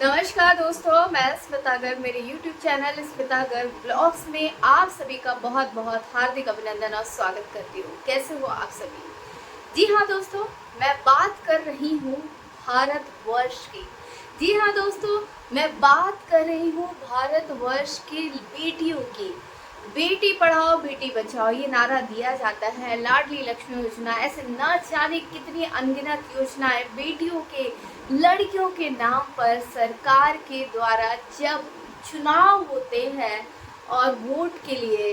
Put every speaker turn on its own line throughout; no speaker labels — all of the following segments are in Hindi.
नमस्कार दोस्तों, मैं स्मिता गर्ग मेरे YouTube channel Smita Garg blogs में आप सभी का बहुत बहुत हार्दिक अभिनंदन और स्वागत करती हूँ। कैसे हो आप सभी? जी हाँ दोस्तों, मैं बात कर रही हूँ भारतवर्ष की। जी हाँ दोस्तों, मैं बात कर रही हूँ भारतवर्ष की बेटियों की। बेटी पढ़ाओ बेटी बचाओ ये नारा दिया जाता है, लाडली लक्ष्मी योजना, ऐसे न जाने कितनी अनगिनत योजनाएं बेटियों के, लड़कियों के नाम पर सरकार के द्वारा जब चुनाव होते हैं और वोट के लिए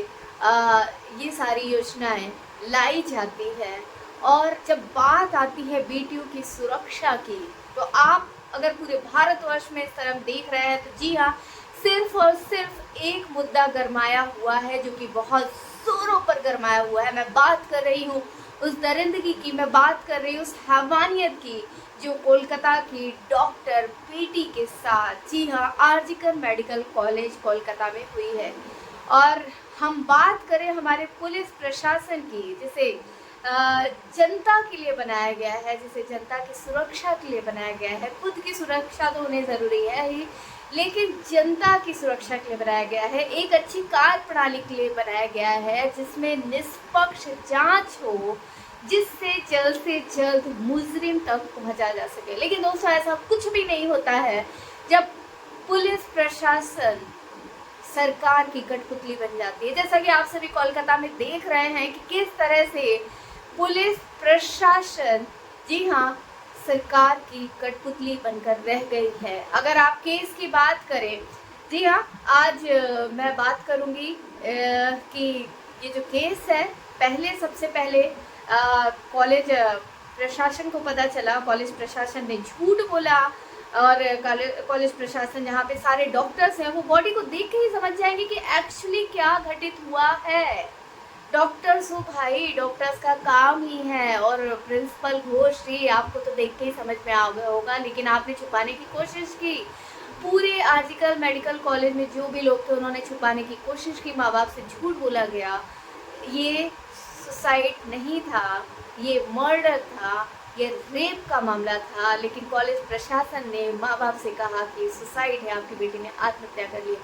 ये सारी योजनाएं लाई जाती है। और जब बात आती है बेटियों की सुरक्षा की, तो आप अगर पूरे भारतवर्ष में इस तरफ देख रहे हैं तो जी हाँ, सिर्फ और सिर्फ एक मुद्दा गरमाया हुआ है, जो कि बहुत जोरों पर गरमाया हुआ है। मैं बात कर रही हूँ उस दरिंदगी की, मैं बात कर रही हूँ उस हैवानियत की जो कोलकाता की डॉक्टर बेटी के साथ, जी हाँ, आरजीकर मेडिकल कॉलेज कोलकाता में हुई है। और हम बात करें हमारे पुलिस प्रशासन की, जिसे जनता के लिए बनाया गया है, जिसे जनता की सुरक्षा के लिए बनाया गया है। खुद की सुरक्षा तो उन्हें ज़रूरी है ही, लेकिन जनता की सुरक्षा के लिए बनाया गया है। एक अच्छी कार्य प्रणाली के लिए बनाया गया है, जिसमें निष्पक्ष जांच हो, जिससे जल्द से जल्द मुजरिम तक पहुंचा जा सके। लेकिन दोस्तों, ऐसा कुछ भी नहीं होता है जब पुलिस प्रशासन सरकार की कठपुतली बन जाती है। जैसा कि आप सभी कोलकाता में देख रहे हैं कि किस तरह से पुलिस प्रशासन, जी हाँ, सरकार की कठपुतली बनकर रह गई है। अगर आप केस की बात करें, जी हाँ, आज मैं बात करूंगी कि ये जो केस है, सबसे पहले कॉलेज प्रशासन को पता चला, कॉलेज प्रशासन ने झूठ बोला। और कॉलेज प्रशासन, जहाँ पे सारे डॉक्टर्स हैं, वो बॉडी को देख के ही समझ जाएंगे कि एक्चुअली क्या घटित हुआ है। डॉक्टर्स हो भाई, डॉक्टर्स का काम ही है। और प्रिंसिपल घोष जी, आपको तो देख के ही समझ में आ गया होगा, लेकिन आपने छुपाने की कोशिश की। पूरे आर्जिकल मेडिकल कॉलेज में जो भी लोग थे, उन्होंने छुपाने की कोशिश की। माँ बाप से झूठ बोला गया। ये सुसाइड नहीं था, ये मर्डर था, ये रेप का मामला था। लेकिन कॉलेज प्रशासन ने माँ बाप से कहा कि सुसाइड है, आपकी बेटी ने आत्महत्या कर ली।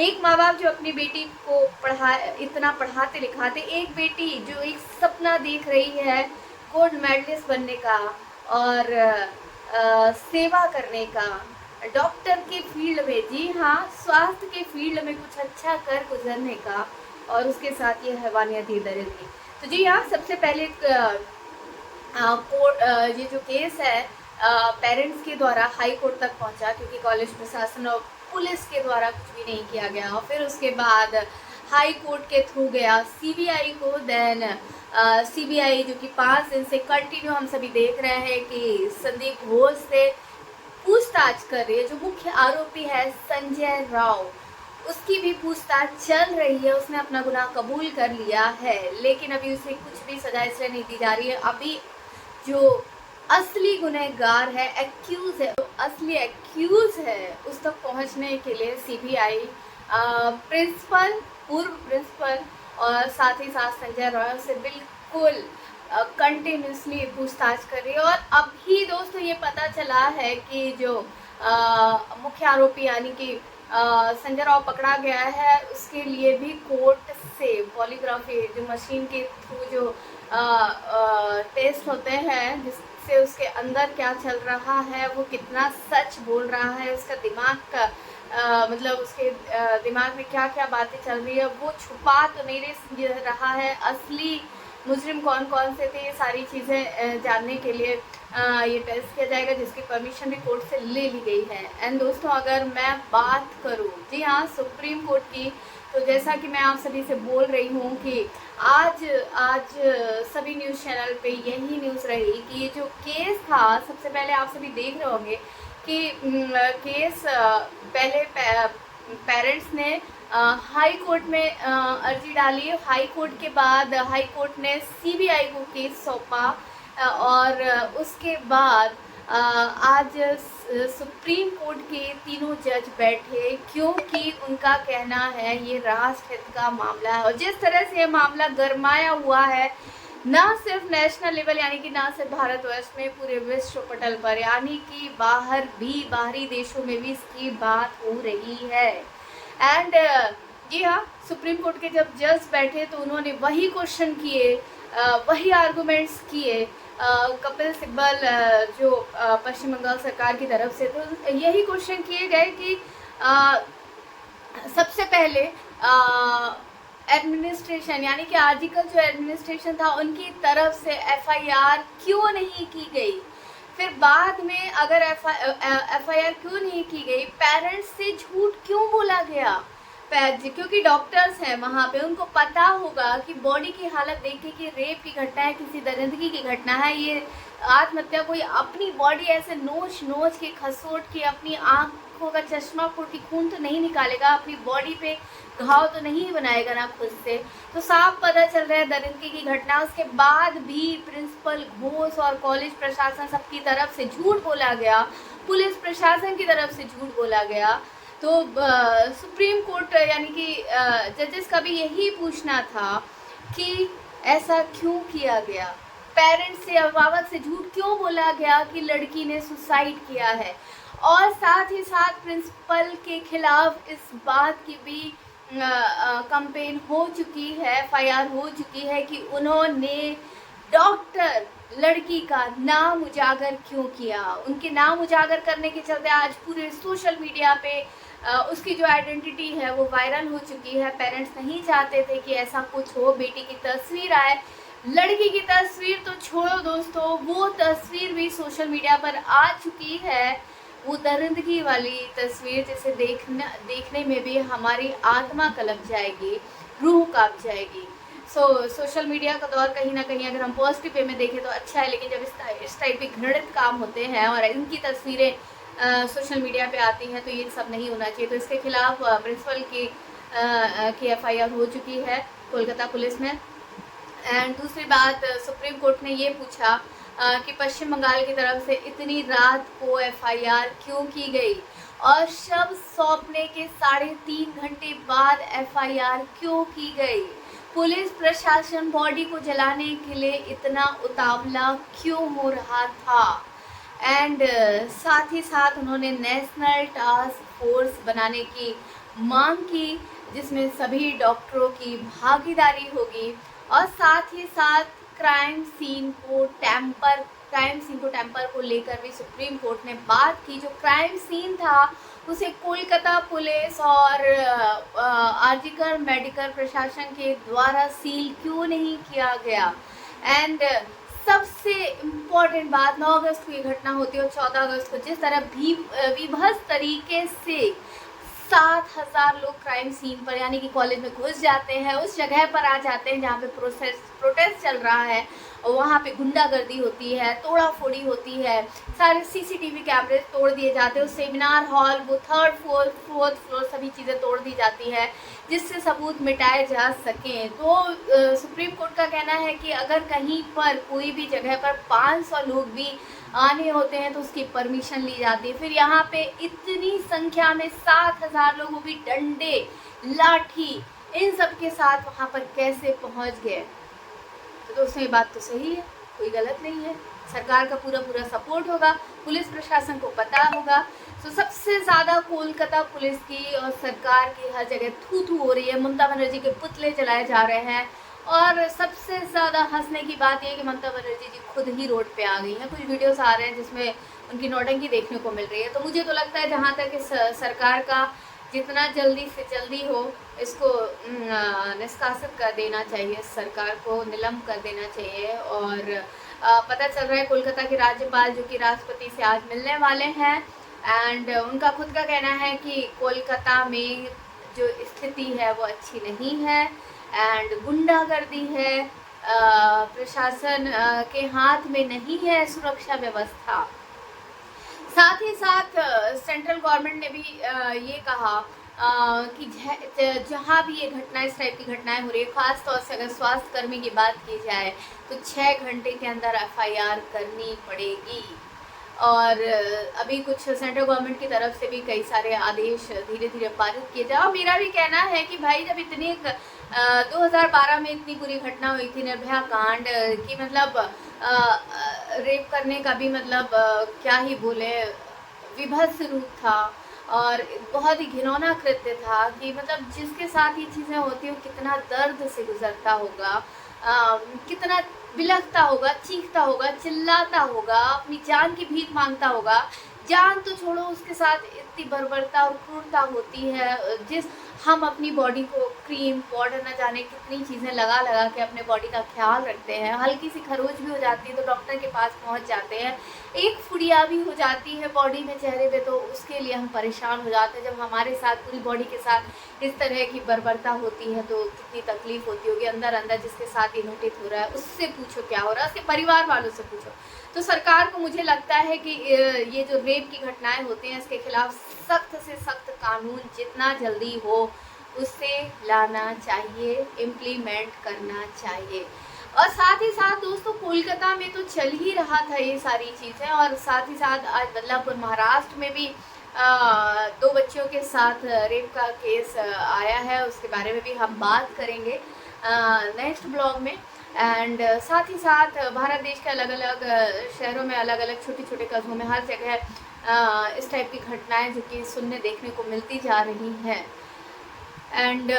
एक माँ बाप जो अपनी बेटी को इतना पढ़ाते लिखाते, एक बेटी जो एक सपना देख रही है गोल्ड मेडलिस्ट बनने का और सेवा करने का, डॉक्टर के फील्ड में, जी हाँ, स्वास्थ्य के फील्ड में कुछ अच्छा कर गुजरने का, और उसके साथ ये हैवानियत ही दरिद्री। तो जी हाँ, सबसे पहले कोर्ट, ये जो केस है पेरेंट्स के द्वारा हाई कोर्ट तक पहुंचा, क्योंकि कॉलेज प्रशासन और पुलिस के द्वारा कुछ भी नहीं किया गया। और फिर उसके बाद हाई कोर्ट के थ्रू गया सीबीआई को। देन सीबीआई, जो कि 5 दिन से कंटिन्यू हम सभी देख रहे हैं कि संदीप घोष से पूछताछ कर रही है। जो मुख्य आरोपी है संजय राव, उसकी भी पूछताछ चल रही है। उसने अपना गुनाह कबूल कर लिया है, लेकिन अभी उसे कुछ भी सजा इसलिए नहीं दी जा रही है। अभी जो असली गुनहगार है, एक्यूज है, असली एक्यूज है, उस तक पहुंचने के लिए सीबीआई प्रिंसिपल, पूर्व प्रिंसिपल और साथ ही साथ संजय रॉय से बिल्कुल कंटिन्यूसली पूछताछ कर रही है। और अभी दोस्तों ये पता चला है कि जो मुख्य आरोपी यानी कि संजय राव पकड़ा गया है, उसके लिए भी कोर्ट से पॉलीग्राफी, जो मशीन के थ्रू जो टेस्ट होते हैं, जिससे उसके अंदर क्या चल रहा है, वो कितना सच बोल रहा है, उसका दिमाग का मतलब उसके दिमाग में क्या क्या बातें चल रही है, वो छुपा तो नहीं रहा है। असली मुजरिम कौन कौन से थे, ये सारी चीज़ें जानने के लिए ये टेस्ट किया जाएगा, जिसकी परमिशन भी कोर्ट से ले ली गई है। एंड दोस्तों, अगर मैं बात करूं, जी हाँ, सुप्रीम कोर्ट की, तो जैसा कि मैं आप सभी से बोल रही हूँ कि आज सभी न्यूज़ चैनल पे यही न्यूज़ रही कि ये जो केस था, सबसे पहले आप सभी देख रहे होंगे कि केस पहले पेरेंट्स ने हाई कोर्ट में अर्जी डाली। हाई कोर्ट के बाद हाई कोर्ट ने सीबीआई को केस सौंपा और उसके बाद आज सुप्रीम कोर्ट के तीनों जज बैठे, क्योंकि उनका कहना है ये राष्ट्रहित का मामला है। और जिस तरह से ये मामला गरमाया हुआ है, ना सिर्फ नेशनल लेवल यानी कि ना सिर्फ भारतवर्ष में, पूरे विश्व पटल पर यानी कि बाहर भी, बाहरी देशों में भी इसकी बात हो रही है। एंड जी हाँ, सुप्रीम कोर्ट के जब जज बैठे तो उन्होंने वही क्वेश्चन किए, वही आर्गुमेंट्स किए कपिल सिब्बल जो पश्चिम बंगाल सरकार की तरफ से, तो यही क्वेश्चन किए गए कि सबसे पहले एडमिनिस्ट्रेशन यानी कि आर्टिकल जो एडमिनिस्ट्रेशन था उनकी तरफ से एफआईआर क्यों नहीं की गई, फिर बाद में अगर एफआईआर क्यों नहीं की गई, पेरेंट्स से झूठ क्यों बोला गया, क्योंकि डॉक्टर्स हैं वहाँ पे, उनको पता होगा कि बॉडी की हालत देख के कि रेप की घटना है, किसी दरिंदगी की घटना है, ये आत्महत्या, कोई अपनी बॉडी ऐसे नोच नोच के खसोट के अपनी आँखों का चश्मा फोड़ के खून तो नहीं निकालेगा, अपनी बॉडी पे घाव तो नहीं बनाएगा ना खुद से, तो साफ पता चल रहा है दरिंदगी की घटना। उसके बाद भी प्रिंसिपल घोष और कॉलेज प्रशासन सबकी तरफ से झूठ बोला गया, पुलिस प्रशासन की तरफ से झूठ बोला गया। तो सुप्रीम कोर्ट यानी कि जजेस का भी यही पूछना था कि ऐसा क्यों किया गया, पेरेंट्स से, अभिभावक से झूठ क्यों बोला गया कि लड़की ने सुसाइड किया है, और साथ ही साथ प्रिंसिपल के खिलाफ इस बात की भी कंपेन हो चुकी है, एफआईआर हो चुकी है कि उन्होंने डॉक्टर लड़की का नाम उजागर क्यों किया। उनके नाम उजागर करने के चलते आज पूरे सोशल मीडिया पे उसकी जो आइडेंटिटी है वो वायरल हो चुकी है। पेरेंट्स नहीं चाहते थे कि ऐसा कुछ हो, बेटी की तस्वीर आए, लड़की की तस्वीर तो छोड़ो दोस्तों, वो तस्वीर भी सोशल मीडिया पर आ चुकी है, वो दरिंदगी वाली तस्वीर जिसे देखने में भी हमारी आत्मा कलप जाएगी, रूह कांप जाएगी। सोशल मीडिया का दौर कहीं ना कहीं अगर हम पॉजिटिव वे में देखें तो अच्छा है, लेकिन जब इस टाइप के घृणित काम होते हैं और इनकी तस्वीरें सोशल मीडिया पे आती हैं तो ये सब नहीं होना चाहिए। तो इसके खिलाफ प्रिंसिपल की एफआईआर हो चुकी है कोलकाता पुलिस में। एंड दूसरी बात, सुप्रीम कोर्ट ने ये पूछा कि पश्चिम बंगाल की तरफ से इतनी रात को एफआईआर क्यों की गई, और शव सौंपने के 3.5 घंटे बाद एफआईआर क्यों की गई, पुलिस प्रशासन बॉडी को जलाने के लिए इतना उतावला क्यों हो रहा था। एंड साथ ही साथ उन्होंने नेशनल टास्क फोर्स बनाने की मांग की जिसमें सभी डॉक्टरों की भागीदारी होगी, और साथ ही साथ क्राइम सीन को टेम्पर को लेकर भी सुप्रीम कोर्ट ने बात की। जो क्राइम सीन था उसे कोलकाता पुलिस और आर्जिकर मेडिकल प्रशासन के द्वारा सील क्यों नहीं किया गया। एंड सबसे इम्पॉर्टेंट बात, 9 अगस्त को ये घटना होती है और 14 अगस्त को जिस तरह विभत्स तरीके से 7,000 लोग क्राइम सीन पर यानी कि कॉलेज में घुस जाते हैं, उस जगह पर आ जाते हैं जहाँ पे प्रोटेस्ट चल रहा है, और वहाँ पे गुंडागर्दी होती है, तोड़ा फोड़ी होती है, सारे सीसीटीवी कैमरे तोड़ दिए जाते हैं, उस सेमिनार हॉल, वो 3rd फोर्थ फ्लोर सभी चीज़ें तोड़ दी जाती है जिससे सबूत मिटाए जा सकें। तो सुप्रीम कोर्ट का कहना है कि अगर कहीं पर कोई भी जगह पर 500 लोग भी आने होते हैं तो उसकी परमिशन ली जाती है। फिर यहाँ पे इतनी संख्या में 7,000 लोग, वो भी डंडे लाठी इन सब के साथ वहाँ पर कैसे पहुँच गए। तो दोस्तों ये बात तो सही है, कोई गलत नहीं है, सरकार का पूरा सपोर्ट होगा, पुलिस प्रशासन को पता होगा। तो सबसे ज़्यादा कोलकाता पुलिस की और सरकार की हर जगह थू हो रही है, ममता बनर्जी के पुतले जलाए जा रहे हैं, और सबसे ज़्यादा हंसने की बात यह कि ममता बनर्जी जी खुद ही रोड पे आ गई हैं। कुछ वीडियोस आ रहे हैं जिसमें उनकी नौटंकी देखने को मिल रही है। तो मुझे तो लगता है जहाँ तक इस सरकार का जितना जल्दी से जल्दी हो इसको निष्कासित कर देना चाहिए, सरकार को निलंब कर देना चाहिए। और पता चल रहा है कोलकाता के राज्यपाल जो कि राष्ट्रपति से आज मिलने वाले हैं, एंड उनका खुद का कहना है कि कोलकाता में जो स्थिति है वो अच्छी नहीं है, एंड गुंडागर्दी है, प्रशासन के हाथ में नहीं है सुरक्षा व्यवस्था। साथ ही साथ सेंट्रल गवर्नमेंट ने भी ये कहा कि जहाँ भी ये घटना, इस टाइप की घटनाएं हो रही है, ख़ास तौर से अगर स्वास्थ्य कर्मी की बात की जाए तो 6 घंटे के अंदर एफआईआर करनी पड़ेगी। और अभी कुछ सेंट्रल गवर्नमेंट की तरफ से भी कई सारे आदेश धीरे धीरे पारित किए जाए। और मेरा भी कहना है कि भाई जब इतनी 2012 में इतनी बुरी घटना हुई थी निर्भया कांड की, मतलब रेप करने का भी मतलब क्या ही बोले, विभत्स रूप था और बहुत ही घिनौना कृत्य था कि मतलब जिसके साथ ये चीज़ें होती हैं कितना दर्द से गुजरता होगा, कितना बिलखता होगा, चीखता होगा, चिल्लाता होगा, अपनी जान की भीख मांगता होगा। जान तो छोड़ो, उसके साथ इतनी बर्बरता और क्रूरता होती है। जिस हम अपनी बॉडी को क्रीम पाउडर न जाने कितनी चीज़ें लगा लगा के अपने बॉडी का ख्याल रखते हैं, हल्की सी खरोच भी हो जाती है तो डॉक्टर के पास पहुंच जाते हैं, एक फुड़िया भी हो जाती है बॉडी में, चेहरे पे, तो उसके लिए हम परेशान हो जाते हैं। जब हमारे साथ पूरी बॉडी के साथ इस तरह की बर्बरता होती है तो कितनी तकलीफ होती होगी। अंदर अंदर जिसके साथ ये घटित हो रहा है उससे पूछो क्या हो रहा है, उसके परिवार वालों से पूछो। तो सरकार को मुझे लगता है कि ये जो रेप की घटनाएं होती हैं इसके खिलाफ सख्त से सख्त कानून जितना जल्दी हो उसे लाना चाहिए, इम्प्लीमेंट करना चाहिए। और साथ ही साथ दोस्तों कोलकाता में तो चल ही रहा था ये सारी चीज़ें, और साथ ही साथ आज बदलापुर महाराष्ट्र में भी 2 बच्चियों के साथ रेप का केस आया है, उसके बारे में भी हम बात करेंगे नेक्स्ट ब्लॉग में। एंड साथ ही साथ भारत देश के अलग अलग शहरों में, अलग अलग छोटे छोटे कस्बों में हर जगह इस टाइप की घटनाएं जो कि सुनने देखने को मिलती जा रही हैं। एंड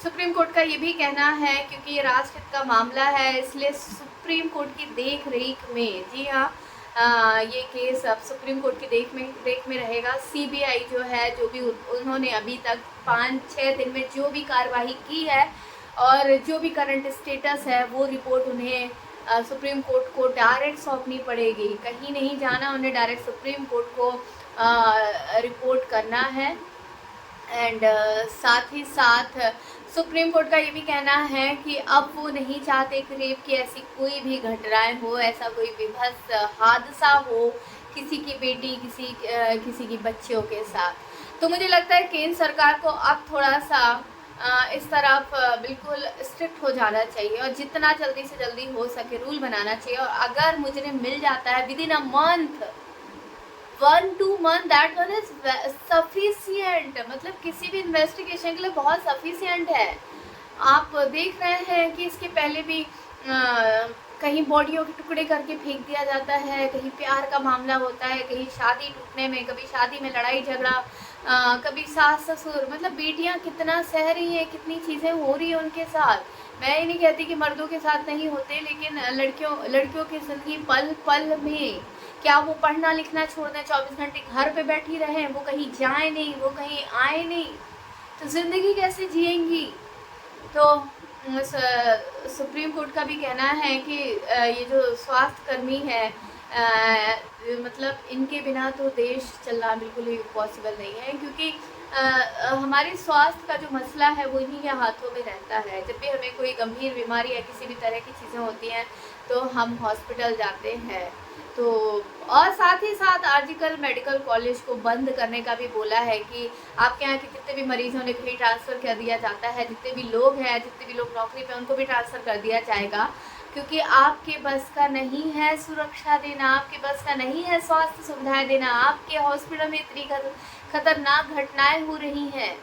सुप्रीम कोर्ट का ये भी कहना है क्योंकि ये राष्ट्रहित का मामला है इसलिए सुप्रीम कोर्ट की देख रेख में, जी हाँ, ये केस अब सुप्रीम कोर्ट की देख में रहेगा। सीबीआई जो है, जो भी उन्होंने अभी तक 5-6 दिन में जो भी कार्रवाई की है और जो भी करंट स्टेटस है वो रिपोर्ट उन्हें सुप्रीम कोर्ट को डायरेक्ट सौंपनी पड़ेगी। कहीं नहीं जाना, उन्हें डायरेक्ट सुप्रीम कोर्ट को रिपोर्ट करना है। एंड साथ ही साथ सुप्रीम कोर्ट का ये भी कहना है कि अब वो नहीं चाहते कि रेप की ऐसी कोई भी घटनाएं हो, ऐसा कोई विभत्स हादसा हो किसी की बेटी, किसी की बच्चियों के साथ। तो मुझे लगता है केंद्र सरकार को अब थोड़ा सा इस तरफ बिल्कुल स्ट्रिक्ट हो जाना चाहिए और जितना जल्दी से जल्दी हो सके रूल बनाना चाहिए। और अगर मुजरिम मिल जाता है with in a month, 1-2 month, that one is sufficient, मतलब किसी भी इन्वेस्टिगेशन के लिए बहुत सफिशिएंट है। आप देख रहे हैं कि इसके पहले भी कहीं बॉडियों के टुकड़े करके फेंक दिया जाता है, कहीं प्यार का मामला होता है, कहीं शादी टूटने में, कभी शादी में लड़ाई झगड़ा, कभी सास ससुर, मतलब बेटियां कितना सह रही हैं, कितनी चीज़ें हो रही हैं उनके साथ। मैं ये नहीं कहती कि मर्दों के साथ नहीं होते, लेकिन लड़कियों की ज़िंदगी पल पल में, क्या वो पढ़ना लिखना छोड़ दें, 24 घंटे घर पे बैठी रहें, वो कहीं जाए नहीं, वो कहीं आए नहीं, तो ज़िंदगी कैसे जिएंगी। तो सुप्रीम कोर्ट का भी कहना है कि ये जो स्वास्थ्य कर्मी है, मतलब इनके बिना तो देश चलना बिल्कुल ही पॉसिबल नहीं है, क्योंकि हमारे स्वास्थ्य का जो मसला है वो इन्हीं के हाथों में रहता है। जब भी हमें कोई गंभीर बीमारी या किसी भी तरह की चीज़ें होती हैं तो हम हॉस्पिटल जाते हैं। तो और साथ ही साथ आजकल मेडिकल कॉलेज को बंद करने का भी बोला है कि आपके यहाँ के जितने भी मरीज हैं उन्हें कहीं ट्रांसफ़र कर दिया जाता है, जितने भी लोग हैं, जितने भी लोग नौकरी पे उनको भी ट्रांसफ़र कर दिया जाएगा, क्योंकि आपके बस का नहीं है सुरक्षा देना, आपके बस का नहीं है स्वास्थ्य सुविधाएं देना। आपके हॉस्पिटल में इतनी खतरनाक घटनाएं हो रही हैं।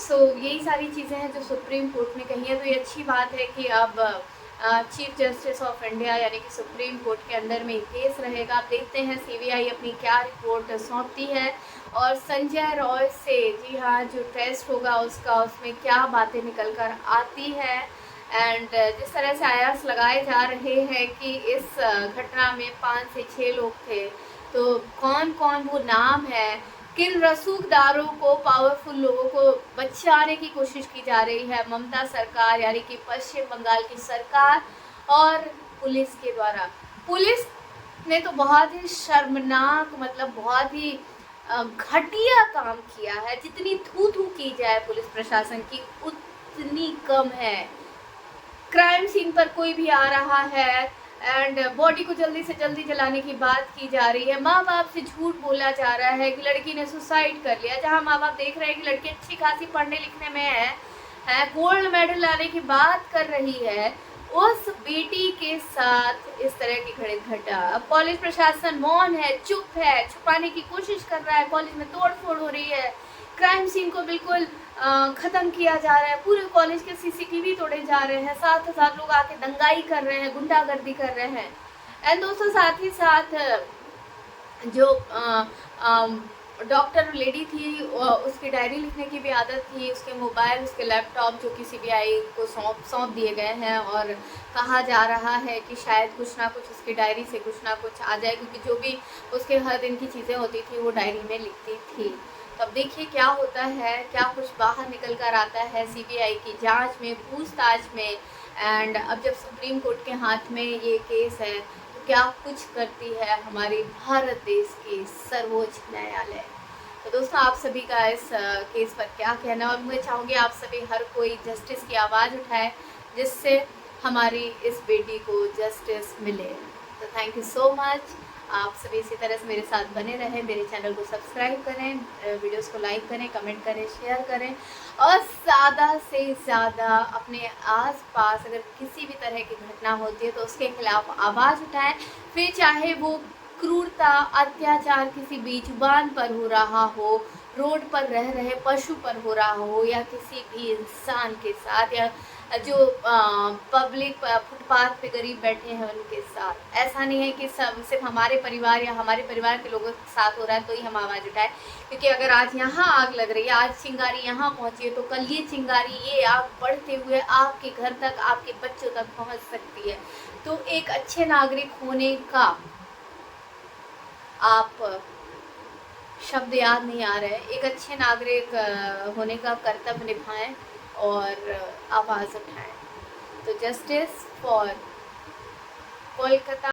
यही सारी चीज़ें हैं जो सुप्रीम कोर्ट ने कही है। तो ये अच्छी बात है कि अब चीफ जस्टिस ऑफ इंडिया यानी कि सुप्रीम कोर्ट के अंडर में केस रहेगा। आप देखते हैं सीबीआई अपनी क्या रिपोर्ट सौंपती है और संजय रॉय से, जी हाँ, जो टेस्ट होगा उसमें क्या बातें निकल कर आती है। एंड जिस तरह से आयास लगाए जा रहे हैं कि इस घटना में 5 से 6 लोग थे, तो कौन कौन वो नाम है, किन रसूखदारों को, पावरफुल लोगों को बचाने की कोशिश की जा रही है ममता सरकार यानी कि पश्चिम बंगाल की सरकार और पुलिस के द्वारा। पुलिस ने तो बहुत ही शर्मनाक, मतलब बहुत ही घटिया काम किया है। जितनी थू की जाए पुलिस प्रशासन की उतनी कम है। क्राइम सीन पर कोई भी आ रहा है एंड बॉडी को जल्दी से जल्दी जलाने की बात की जा रही है। माँ बाप से झूठ बोला जा रहा है कि लड़की ने सुसाइड कर लिया, जहाँ माँ बाप देख रहे हैं कि लड़की अच्छी खासी पढ़ने लिखने में है, गोल्ड मेडल लाने की बात कर रही है, उस बेटी के साथ इस तरह की घटा। अब कॉलेज प्रशासन मौन है, चुप है, छुपाने की कोशिश कर रहा है। कॉलेज में तोड़ फोड़ हो रही है, क्राइम सीन को बिल्कुल खत्म किया जा रहा है, पूरे कॉलेज के सीसीटीवी तोड़े जा रहे हैं, 7,000 लोग आके दंगाई कर रहे हैं, गुंडागर्दी कर रहे हैं। एंड दोस्तों साथ ही साथ जो डॉक्टर लेडी थी उसकी डायरी लिखने की भी आदत थी, उसके मोबाइल, उसके लैपटॉप जो कि सीबीआई को सौंप दिए गए हैं और कहा जा रहा है कि शायद कुछ ना कुछ उसकी डायरी से कुछ ना कुछ आ जाए, क्योंकि जो भी उसके हर दिन की चीज़ें होती थी वो डायरी में लिखती थी। तब देखिए क्या होता है, क्या कुछ बाहर निकल कर आता है सीबीआई की जांच में, पूछताछ में। एंड अब जब सुप्रीम कोर्ट के हाथ में ये केस है तो क्या कुछ करती है हमारी भारत देश की सर्वोच्च न्यायालय। तो दोस्तों आप सभी का इस केस पर क्या कहना, और मैं चाहूँगी आप सभी हर कोई जस्टिस की आवाज़ उठाए जिससे हमारी इस बेटी को जस्टिस मिले। तो थैंक यू सो मच। आप सभी इसी तरह से मेरे साथ बने रहें, मेरे चैनल को सब्सक्राइब करें, वीडियोस को लाइक करें, कमेंट करें, शेयर करें, और ज़्यादा से ज़्यादा अपने आसपास अगर किसी भी तरह की घटना होती है तो उसके खिलाफ आवाज़ उठाएं। फिर चाहे वो क्रूरता, अत्याचार किसी बेजुबान पर हो रहा हो, रोड पर रह रहे पशु पर हो रहा हो, या किसी भी इंसान के साथ, या जो पब्लिक फुटपाथ पे गरीब बैठे हैं उनके साथ। ऐसा नहीं है कि सब सिर्फ हमारे परिवार या हमारे परिवार के लोगों के साथ हो रहा है तो ही हम आवाज़ उठाएं, क्योंकि अगर आज यहाँ आग लग रही है, आज चिंगारी यहाँ पहुँची है, तो कल ये चिंगारी, ये आग बढ़ते हुए आपके घर तक, आपके बच्चों तक पहुँच सकती है। तो एक अच्छे नागरिक होने का आप शब्द याद नहीं आ रहे, एक अच्छे नागरिक होने का कर्तव्य निभाएं और आवाज़ उठाएं। तो जस्टिस फॉर कोलकाता।